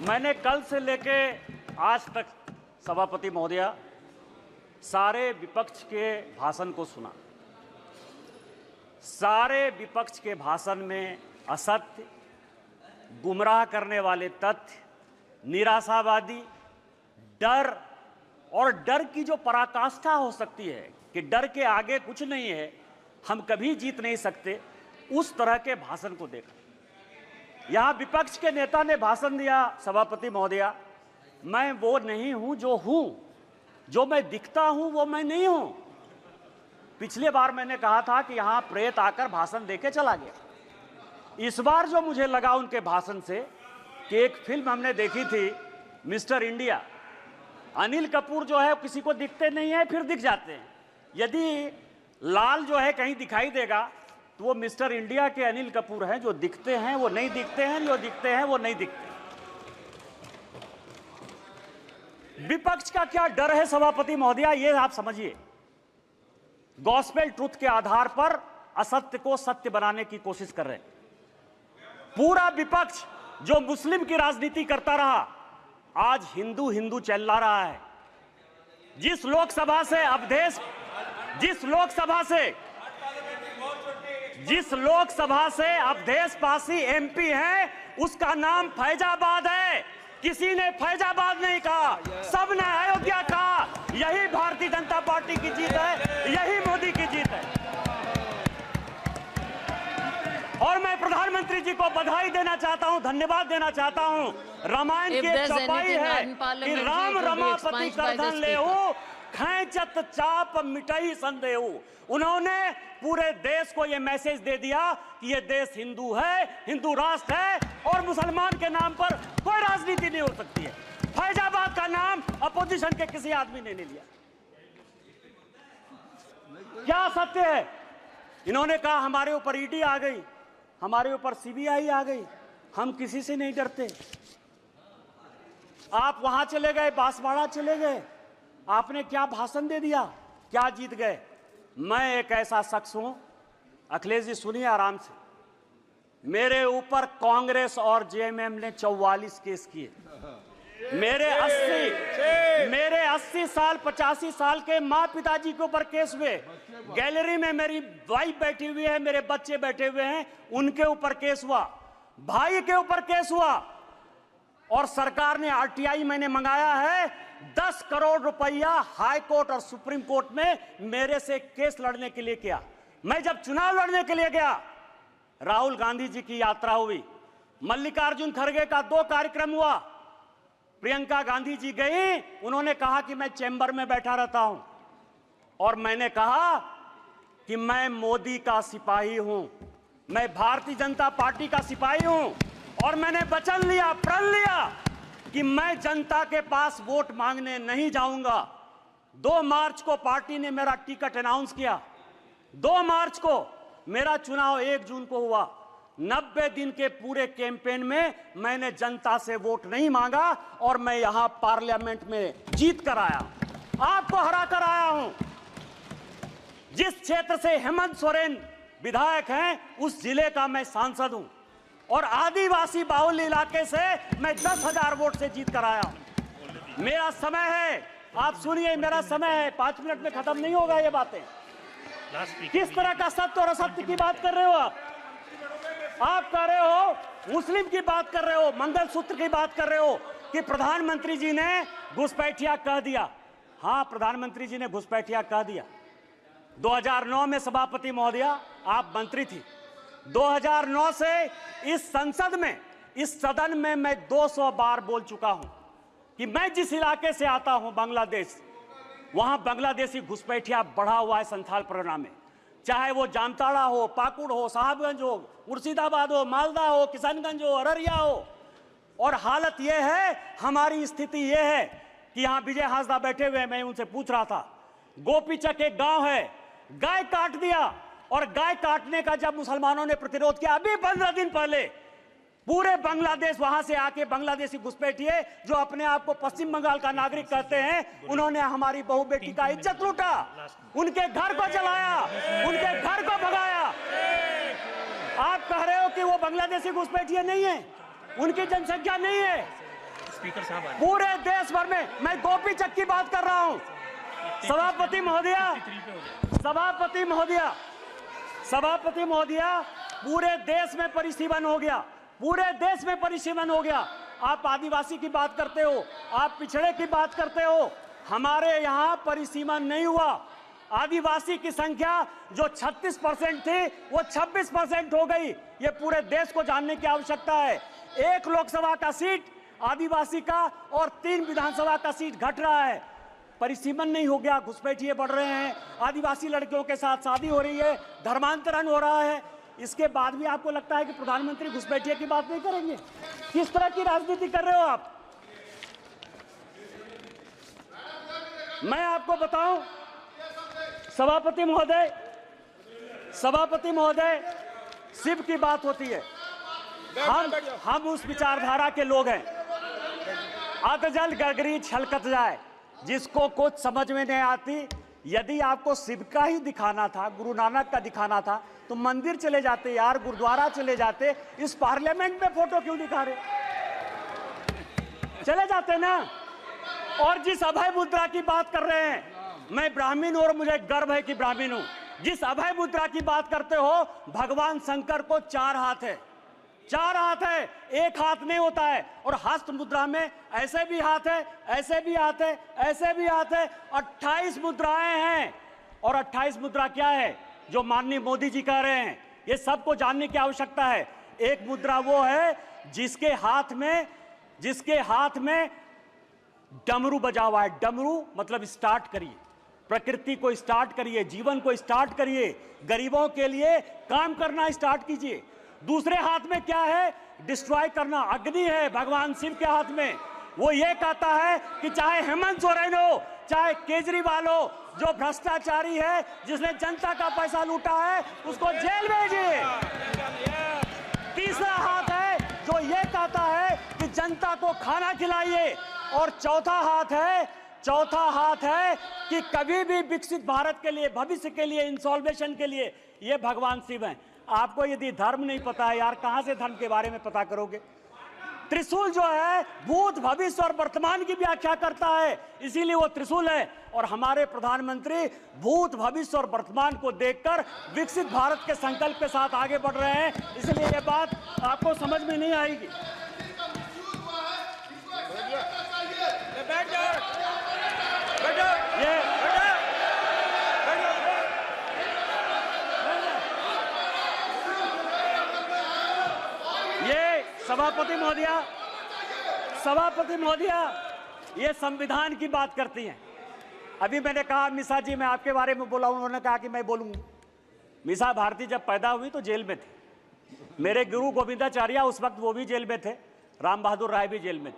मैंने कल से लेके आज तक सभापति महोदया सारे विपक्ष के भाषण को सुना। सारे विपक्ष के भाषण में असत्य, गुमराह करने वाले तथ्य, निराशावादी, डर और डर की जो पराकाष्ठा हो सकती है कि डर के आगे कुछ नहीं है, हम कभी जीत नहीं सकते, उस तरह के भाषण को देखा। यहां विपक्ष के नेता ने भाषण दिया, सभापति महोदया, मैं वो नहीं हूं जो हूं, जो मैं दिखता हूं वो मैं नहीं हूं। पिछले बार मैंने कहा था कि यहां प्रेत आकर भाषण देके चला गया। इस बार जो मुझे लगा उनके भाषण से कि एक फिल्म हमने देखी थी मिस्टर इंडिया, अनिल कपूर जो है किसी को दिखते नहीं है, फिर दिख जाते हैं। यदि लाल जो है कहीं दिखाई देगा तो वो मिस्टर इंडिया के अनिल कपूर हैं, जो दिखते हैं वो नहीं दिखते हैं, जो दिखते हैं वो नहीं दिखते। विपक्ष का क्या डर है सभापति महोदया, ये आप समझिए। गॉस्पेल ट्रुथ के आधार पर असत्य को सत्य बनाने की कोशिश कर रहे हैं। पूरा विपक्ष जो मुस्लिम की राजनीति करता रहा, आज हिंदू हिंदू चिल्ला रहा है। जिस लोकसभा से अवधेशपासी एमपी है, उसका नाम फैजाबाद है। किसी ने फैजाबाद नहीं कहा, सबने अयोध्या कहा। यही भारतीय जनता पार्टी की जीत है, यही मोदी की जीत है। और मैं प्रधानमंत्री जी को बधाई देना चाहता हूं, धन्यवाद देना चाहता हूं। रामायण की एक चौपाई है कि राम रमापति करधन लेहु, खैंचत चाप मिटई संदेहु। उन्होंने पूरे देश को यह मैसेज दे दिया कि यह देश हिंदू है, हिंदू राष्ट्र है और मुसलमान के नाम पर कोई राजनीति नहीं हो सकती है। फैजाबाद का नाम अपोजिशन के किसी आदमी ने नहीं लिया। क्या सत्य है? इन्होंने कहा हमारे ऊपर ईडी आ गई, हमारे ऊपर सीबीआई आ गई, हम किसी से नहीं डरते। आप वहां चले गए, बांसवाड़ा चले गए, आपने क्या भाषण दे दिया, क्या जीत गए? मैं एक ऐसा शख्स हूं, अखिलेश जी सुनिए आराम से, मेरे ऊपर कांग्रेस और जेएमएम ने 44 केस किए। मेरे 80 साल 85 साल के माँ पिताजी के ऊपर केस हुए। गैलरी में मेरी वाइफ बैठी हुई है, मेरे बच्चे बैठे हुए हैं, उनके ऊपर केस हुआ, भाई के ऊपर केस हुआ। और सरकार ने आरटीआई मैंने मंगाया है, 10 करोड़ रुपया हाई कोर्ट और सुप्रीम कोर्ट में मेरे से केस लड़ने के लिए किया। मैं जब चुनाव लड़ने के लिए गया, राहुल गांधी जी की यात्रा हुई, मल्लिकार्जुन खड़गे का 2 कार्यक्रम हुआ, प्रियंका गांधी जी गई, उन्होंने कहा कि मैं चैम्बर में बैठा रहता हूं, और मैंने कहा कि मैं मोदी का सिपाही हूं, मैं भारतीय जनता पार्टी का सिपाही हूं, और मैंने वचन लिया, प्रण लिया कि मैं जनता के पास वोट मांगने नहीं जाऊंगा। 2 मार्च को पार्टी ने मेरा टिकट अनाउंस किया, 2 मार्च को मेरा चुनाव 1 जून को हुआ। 90 दिन के पूरे कैंपेन में मैंने जनता से वोट नहीं मांगा और मैं यहां पार्लियामेंट में जीत कर आया, आपको हरा कर आया हूं। जिस क्षेत्र से हेमंत सोरेन विधायक हैं, उस जिले का मैं सांसद हूं, और आदिवासी बाहुल इलाके से मैं 10,000 वोट से जीत कर आया हूं। मेरा समय है, आप सुनिए, मेरा समय है, 5 मिनट में खत्म नहीं होगा ये बातें। किस तरह का सत्य और असत्य की बात कर रहे हो आप कह रहे हो, मुस्लिम की बात कर रहे हो, मंगलसूत्र की बात कर रहे हो कि प्रधानमंत्री जी ने घुसपैठिया कह दिया। हां, प्रधानमंत्री जी ने घुसपैठिया कह दिया। 2009 में सभापति महोदया आप मंत्री थी। 2009 से इस संसद में, इस सदन में मैं 200 बार बोल चुका हूं कि मैं जिस इलाके से आता हूं, बांग्लादेश, वहां बांग्लादेशी घुसपैठिया बढ़ा हुआ है संथाल परगना में। चाहे वो जामताड़ा हो, पाकुड़ हो, साहबगंज हो, मुर्शिदाबाद हो, मालदा हो, किशनगंज हो, अररिया हो। और हालत यह है, हमारी स्थिति यह है कि यहां विजय हांसदा बैठे हुए, मैं उनसे पूछ रहा था, गोपीचक एक गांव है, गाय काट दिया, और गाय काटने का जब मुसलमानों ने प्रतिरोध किया, अभी 15 दिन पहले पूरे बांग्लादेश वहां से आके बांग्लादेशी घुसपैठिए जो अपने आप को पश्चिम बंगाल का नागरिक कहते हैं, उन्होंने हमारी बहू बेटी का इज्जत लूटा, उनके घर को जलाया, उनके घर को भगाया। आप कह रहे हो कि वो बांग्लादेशी घुसपैठिए नहीं है, उनकी जनसंख्या नहीं है, स्पीकर साहब पूरे देश भर में, मैं गोपी चक की बात कर रहा हूं। सभापति महोदया, पूरे देश में परिसीमन हो गया, पूरे देश में परिसीमन हो गया। आप आदिवासी की बात करते हो, आप पिछड़े की बात करते हो, हमारे यहाँ परिसीमन नहीं हुआ। आदिवासी की संख्या जो 36% थी वो 26% हो गई। ये पूरे देश को जानने की आवश्यकता है। 1 लोकसभा का सीट आदिवासी का और 3 विधानसभा का सीट घट रहा है। परिसीमन नहीं हो गया, घुसपैठिए बढ़ रहे हैं, आदिवासी लड़कियों के साथ शादी हो रही है, धर्मांतरण हो रहा है। इसके बाद भी आपको लगता है कि प्रधानमंत्री घुसपैठिए की बात नहीं करेंगे? किस तरह की राजनीति कर रहे हो आप? मैं आपको बताऊं सभापति महोदय, शिव की बात होती है, हम उस विचारधारा के लोग हैं। अतजल गगरी छलकत जाए, जिसको कुछ समझ में नहीं आती। यदि आपको शिव का ही दिखाना था, गुरु नानक का दिखाना था, तो मंदिर चले जाते यार, गुरुद्वारा चले जाते। इस पार्लियामेंट में फोटो क्यों दिखा रहे? चले जाते ना। और जिस अभय मुद्रा की बात कर रहे हैं, मैं ब्राह्मण हूं और मुझे गर्व है कि ब्राह्मण हूं। जिस अभय मुद्रा की बात करते हो, भगवान शंकर को 4 हाथ है, 4 हाथ है, 1 हाथ नहीं होता है। और हस्त मुद्रा में ऐसे भी हाथ है, ऐसे भी हाथ है, ऐसे भी हाथ है, 28 मुद्राएं हैं। और 28 मुद्रा क्या है जो माननीय मोदी जी कह रहे हैं, ये सबको जानने की आवश्यकता है। एक मुद्रा वो है जिसके हाथ में डमरू बजा हुआ है। डमरू मतलब स्टार्ट करिए, प्रकृति को स्टार्ट करिए, जीवन को स्टार्ट करिए, गरीबों के लिए काम करना स्टार्ट कीजिए। दूसरे हाथ में क्या है? डिस्ट्रॉय करना, अग्नि है भगवान शिव के हाथ में। वो ये कहता है कि चाहे हेमंत सोरेन हो, चाहे केजरीवाल हो, जो भ्रष्टाचारी है, जिसने जनता का पैसा लूटा है, उसको जेल भेजिए। तीसरा हाथ है जो ये कहता है कि जनता को खाना खिलाइए। और चौथा हाथ है कि कभी भी विकसित भारत के लिए, भविष्य के लिए, इंसॉल्वेशन के लिए, ये भगवान शिव हैं। आपको यदि धर्म नहीं पता है यार, कहां से धर्म के बारे में पता करोगे? त्रिशूल जो है भूत, भविष्य और वर्तमान की व्याख्या करता है, इसीलिए वो त्रिशूल है। और हमारे प्रधानमंत्री भूत, भविष्य और वर्तमान को देखकर विकसित भारत के संकल्प के साथ आगे बढ़ रहे हैं। इसलिए ये बात आपको समझ में नहीं आएगी। ये सभापति महोदया, ये संविधान की बात करती हैं। अभी मैंने कहा मिसा जी, मैं आपके बारे में बोला, उन्होंने कहा कि मैं बोलूंगा। मिसा भारती जब पैदा हुई तो जेल में थे। मेरे गुरु गोविंदाचार्य उस वक्त वो भी जेल में थे, राम बहादुर राय भी जेल में थे।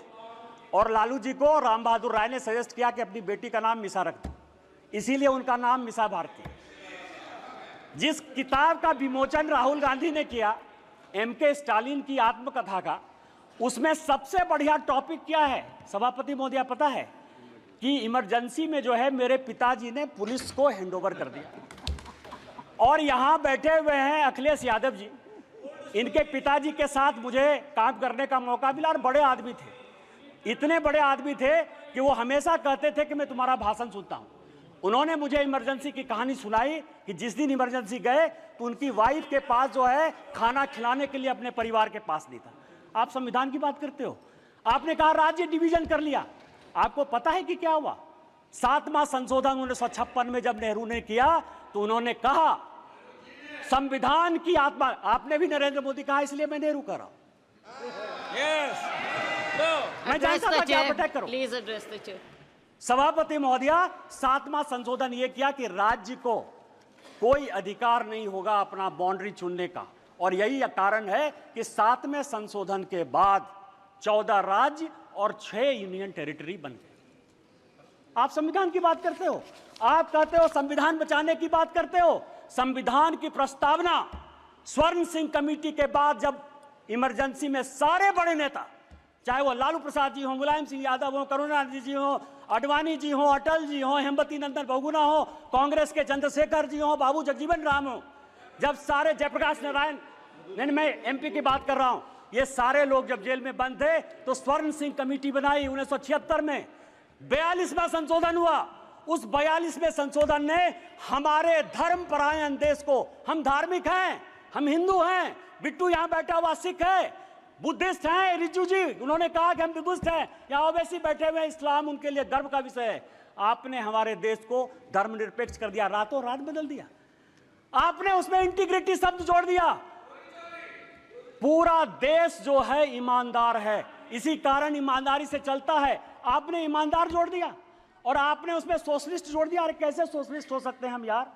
और लालू जी को राम बहादुर राय ने सजेस्ट किया कि अपनी बेटी का नाम मिसा रख दो, इसीलिए उनका नाम मिसा भारती। जिस किताब का विमोचन राहुल गांधी ने किया, MK स्टालिन की आत्मकथा का, उसमें सबसे बढ़िया टॉपिक क्या है सभापति महोदया पता है? कि इमरजेंसी में जो है मेरे पिताजी ने पुलिस को हैंडओवर कर दिया। और यहां बैठे हुए हैं अखिलेश यादव जी, इनके पिताजी के साथ मुझे काम करने का मौका मिला। और बड़े आदमी थे, इतने बड़े आदमी थे कि वो हमेशा कहते थे कि मैं तुम्हारा भाषण सुनता हूं। उन्होंने मुझे इमरजेंसी की कहानी सुनाई कि जिस दिन इमरजेंसी गए तो उनकी वाइफ के पास जो है खाना खिलाने के लिए अपने परिवार के पास नहीं था। आप संविधान की बात करते हो, आपने कहा राज्य डिवीजन कर लिया। आपको पता है कि क्या हुआ? 7वां संशोधन 1956 में जब नेहरू ने किया तो उन्होंने कहा संविधान की आत्मा, आपने भी नरेंद्र मोदी कहा, इसलिए मैं नेहरू कर रहा हूं। मैं जानता था कि आप अटैक करो। Please address the chair. सभापति महोदया, 7वां संशोधन यह किया कि राज्य को कोई अधिकार नहीं होगा अपना बाउंड्री चुनने का। और यही कारण है कि 7वें संशोधन के बाद 14 राज्य और 6 यूनियन टेरिटरी बन गए। आप संविधान की बात करते हो, आप कहते हो संविधान बचाने की बात करते हो। संविधान की प्रस्तावना स्वर्ण सिंह कमेटी के बाद जब इमरजेंसी में सारे बड़े नेता, चाहे वो लालू प्रसाद जी हो, मुलायम सिंह यादव हो, करुणानिधि जी हो, अडवाणी जी हो, अटल जी हो, हेमवती नंदन बहुगुणा हो, कांग्रेस के चंद्रशेखर जी हो, बाबू जगजीवन राम हो, जब सारे जयप्रकाश नारायण, मैं MP की बात कर रहा हूं, ये सारे लोग जब जेल में बंद थे तो स्वर्ण सिंह कमेटी बनाई 1976 में, 42वां संशोधन हुआ। उस 42वें संशोधन ने हमारे धर्मपरायण देश को, हम धार्मिक हैं, हम हिंदू हैं, बिट्टू यहां बैठा हुआ सिख है, बुद्धिस्ट हैं, रिजू जी उन्होंने कहा कि हम बुद्धिस्ट हैं, यहां ओवैसी बैठे हुए हैं, इस्लाम उनके लिए गर्व का विषय है। आपने हमारे देश को धर्मनिरपेक्ष कर दिया, रातों रात बदल दिया। आपने उसमें इंटीग्रिटी शब्द जोड़ दिया। पूरा देश जो है ईमानदार है, इसी कारण ईमानदारी से चलता है। आपने ईमानदार जोड़ दिया और आपने उसमें सोशलिस्ट जोड़ दिया। अरे कैसे सोशलिस्ट हो सकते हैं हम यार?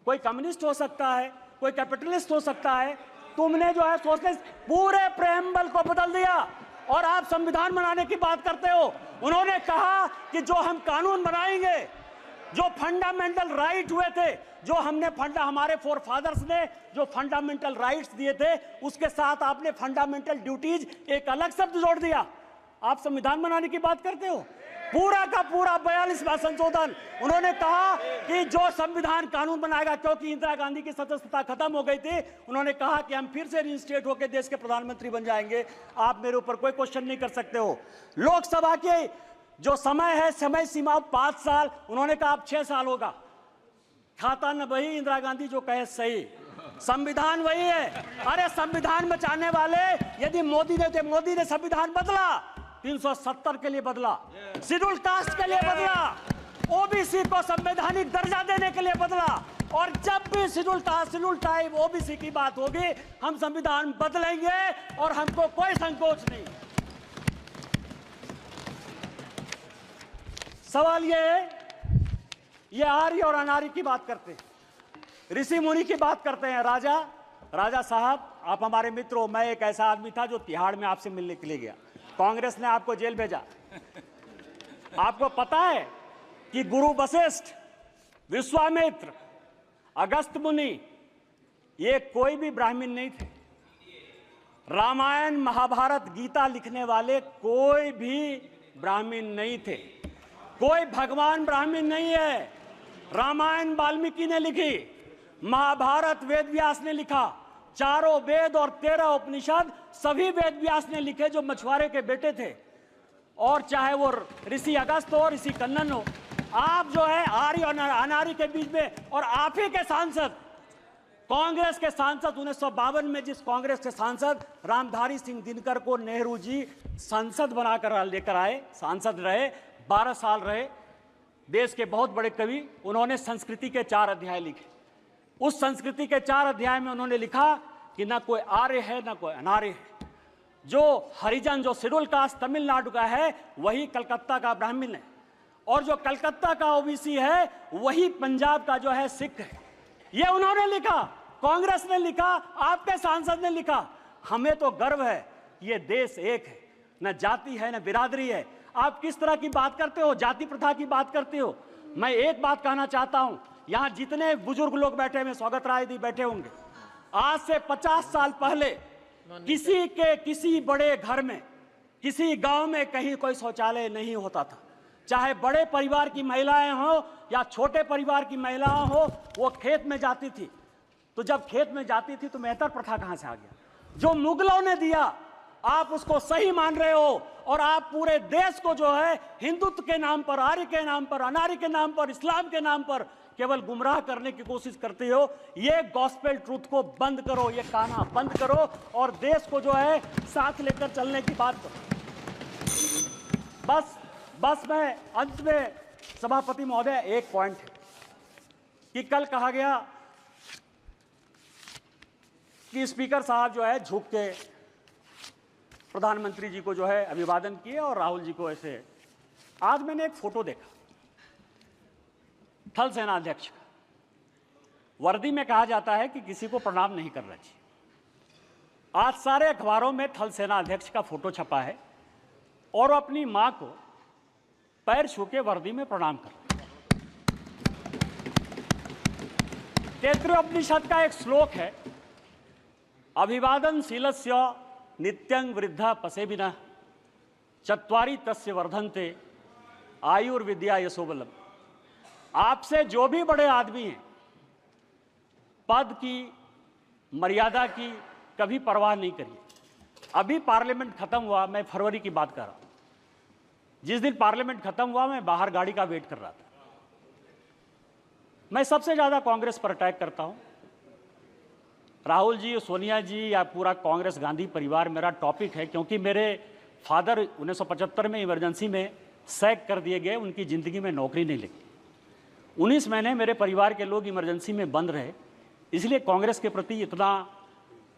कोई कम्युनिस्ट हो सकता है, कोई कैपिटलिस्ट हो सकता है, तुमने जो है सोशलिस्ट पूरे प्रेम्बल को बदल दिया और आप संविधान बनाने की बात करते हो। उन्होंने कहा कि जो हम कानून बनाएंगे, जो फंडामेंटल राइट हुए थे, जो हमने हमारे फोर फादर्स ने जो फंडामेंटल राइट्स दिए थे, उसके साथ आपने फंडामेंटल ड्यूटीज एक अलग शब्द जोड़ दिया। आप संविधान बनाने की बात करते हो। पूरा का पूरा 42वां संशोधन, उन्होंने कहा कि जो संविधान कानून बनाएगा, क्योंकि इंदिरा गांधी की सदस्यता खत्म हो गई थी, उन्होंने कहा कि हम फिर से रिइंस्टेट होकर देश के प्रधानमंत्री बन जाएंगे। आप मेरे ऊपर कोई क्वेश्चन नहीं कर सकते हो। लोकसभा के जो समय है, समय सीमा 5 साल, उन्होंने कहा अब 6 साल होगा। खाता न वही, इंदिरा गांधी जो कहे सही, संविधान वही है। अरे संविधान बचाने वाले यदि मोदी ने संविधान बदला, 370 के लिए बदला, शेड्यूल कास्ट के लिए बदला, ओबीसी को संवैधानिक दर्जा देने के लिए बदला। और जब भी schedule caste, schedule tribe, OBC की बात होगी, हम संविधान बदलेंगे और हमको कोई संकोच नहीं। सवाल ये है, ये आर्य और अनार्य की बात करते हैं, ऋषि मुनि की बात करते हैं। राजा साहब, आप हमारे मित्र हो। मैं एक ऐसा आदमी था जो तिहाड़ में आपसे मिलने के लिए गया, कांग्रेस ने आपको जेल भेजा। आपको पता है कि गुरु वशिष्ठ, विश्वामित्र, अगस्त मुनि, ये कोई भी ब्राह्मण नहीं थे। रामायण, महाभारत, गीता लिखने वाले कोई भी ब्राह्मण नहीं थे। कोई भगवान ब्राह्मण नहीं है। रामायण वाल्मीकि ने लिखी, महाभारत वेद व्यास ने लिखा, चारों वेद और 13 उपनिषद सभी वेद व्यास ने लिखे, जो मछुआरे के बेटे थे। और चाहे वो ऋषि अगस्त हो, ऋषि कन्नन हो, आप जो है आर्य और अनार्य के बीच में। और आप ही के सांसद, कांग्रेस के सांसद, 1952 में जिस कांग्रेस के सांसद रामधारी सिंह दिनकर को नेहरू जी संसद बनाकर लेकर आए, सांसद रहे, 12 साल रहे, देश के बहुत बड़े कवि, उन्होंने संस्कृति के 4 अध्याय लिखे। उस संस्कृति के 4 अध्याय में उन्होंने लिखा कि ना कोई आर्य है ना कोई अनार्य है। जो हरिजन, जो शेड्यूल कास्ट तमिलनाडु का है, वही कलकत्ता का ब्राह्मण है, और जो कलकत्ता का ओबीसी है, वही पंजाब का जो है सिख है। ये उन्होंने लिखा, कांग्रेस ने लिखा, आपके सांसद ने लिखा। हमें तो गर्व है, ये देश एक है, न जाति है न बिरादरी है। आप किस तरह की बात करते हो, जाति प्रथा की बात करते हो। मैं एक बात कहना चाहता हूं, यहां जितने बुजुर्ग लोग बैठे हुए, स्वागत राय जी बैठे होंगे, आज से 50 साल पहले किसी बड़े घर में, किसी गांव में कहीं कोई शौचालय नहीं होता था। चाहे बड़े परिवार की महिलाएं हो या छोटे परिवार की महिलाएं हो, वो खेत में जाती थी। तो जब खेत में जाती थी तो मेहतर प्रथा कहां से आ गया? जो मुगलों ने दिया, आप उसको सही मान रहे हो, और आप पूरे देश को जो है हिंदुत्व के नाम पर, आर्य के नाम पर, अनार्य के नाम पर, इस्लाम के नाम पर केवल गुमराह करने की कोशिश करते हो। ये गॉस्पेल ट्रूथ को बंद करो, ये काना बंद करो, और देश को जो है साथ लेकर चलने की बात करो। बस मैं अंत में, सभापति महोदय, एक पॉइंट है कि कल कहा गया कि स्पीकर साहब जो है झुक के प्रधानमंत्री जी को जो है अभिवादन किए और राहुल जी को ऐसे। आज मैंने एक फोटो देखा थल सेनाध्यक्ष का। वर्दी में कहा जाता है कि किसी को प्रणाम नहीं करना चाहिए। आज सारे अखबारों में थल सेनाध्यक्ष का फोटो छपा है और अपनी मां को पैर छू के वर्दी में प्रणाम कर। तैत्तिरीयोपनिषद का एक श्लोक है, अभिवादनशीलस्य नित्यं वृद्धा पसेबिनः चत्वारि तस्य वर्धन्ते आयुर्विद्या यशोबलम। आपसे जो भी बड़े आदमी हैं, पद की, मर्यादा की कभी परवाह नहीं करिए। अभी पार्लियामेंट खत्म हुआ, मैं फरवरी की बात कर रहा हूं। जिस दिन पार्लियामेंट खत्म हुआ, मैं बाहर गाड़ी का वेट कर रहा था। मैं सबसे ज्यादा कांग्रेस पर अटैक करता हूं। राहुल जी, सोनिया जी या पूरा कांग्रेस गांधी परिवार मेरा टॉपिक है, क्योंकि मेरे फादर 1975 में इमरजेंसी में सैक कर दिए गए, उनकी ज़िंदगी में नौकरी नहीं लगी। 19 महीने मेरे परिवार के लोग इमरजेंसी में बंद रहे, इसलिए कांग्रेस के प्रति इतना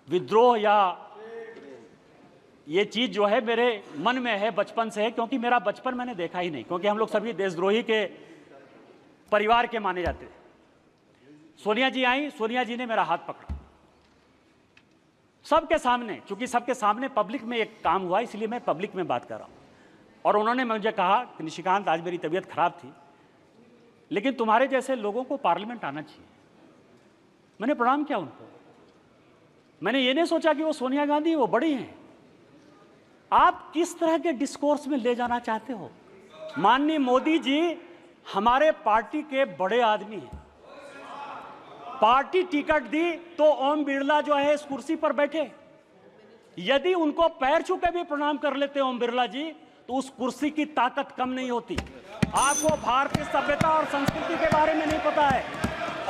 विद्रोह या ये चीज़ जो है मेरे मन में है, बचपन से है, क्योंकि मेरा बचपन मैंने देखा ही नहीं, क्योंकि हम लोग सभी देशद्रोही के परिवार के माने जाते थे। सोनिया जी आई, सोनिया जी ने मेरा हाथ पकड़ा सबके सामने, चूंकि सबके सामने पब्लिक में एक काम हुआ, इसलिए मैं पब्लिक में बात कर रहा हूं। और उन्होंने मुझे कहा कि निशिकांत, आज मेरी तबीयत खराब थी, लेकिन तुम्हारे जैसे लोगों को पार्लियामेंट आना चाहिए। मैंने प्रणाम किया उनको। मैंने ये नहीं सोचा कि वो सोनिया गांधी, वो बड़ी हैं। आप किस तरह के डिस्कोर्स में ले जाना चाहते हो? माननीय मोदी जी हमारे पार्टी के बड़े आदमी हैं। पार्टी टिकट दी तो ओम बिरला जो है इस कुर्सी पर बैठे। यदि उनको पैर छू के भी प्रणाम कर लेते ओम बिरला जी, तो उस कुर्सी की ताकत कम नहीं होती। आपको भारतीय सभ्यता और संस्कृति के बारे में नहीं पता है,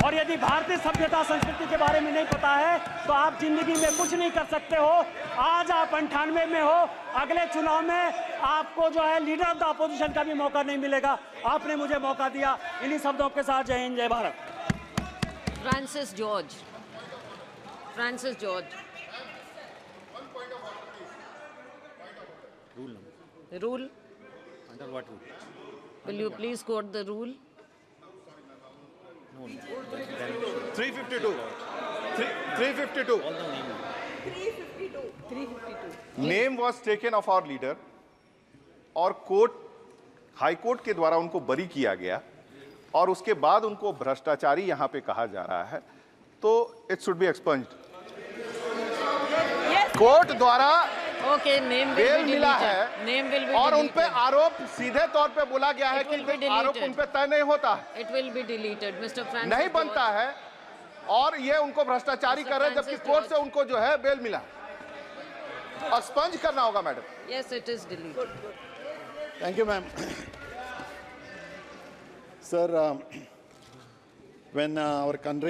और यदि भारतीय सभ्यता संस्कृति के बारे में नहीं पता है तो आप जिंदगी में कुछ नहीं कर सकते हो। आज आप 98 में हो, अगले चुनाव में आपको जो है लीडर ऑफ द अपोजिशन का भी मौका नहीं मिलेगा। आपने मुझे मौका दिया। इन्हीं शब्दों के साथ जय हिंद, जय Bharat. Francis George. Francis George. Rule. Under what rule? Will you please quote the rule? No. 352. 352. All the name. 352. Name was taken of our leader और कोर्ट, हाई कोर्ट के द्वारा उनको बरी किया गया, और उसके बाद उनको भ्रष्टाचारी यहां पे कहा जा रहा है, तो it should be expunged. Court द्वारा Okay, name will bail be मिला deleted. है Name will be और उन पे deleted. आरोप सीधे तौर पे बोला गया है It will कि be आरोप deleted. उन पे तय नहीं होता है, It will be deleted, Mr. Francis नहीं बनता George. है, और ये उनको भ्रष्टाचारी Mr. कर रहे हैं, जबकि Francis कोर्ट से George. उनको जो है बेल मिला। एक्सपंज करना होगा madam. Yes, it is deleted. Thank you, ma'am. Sir, when our country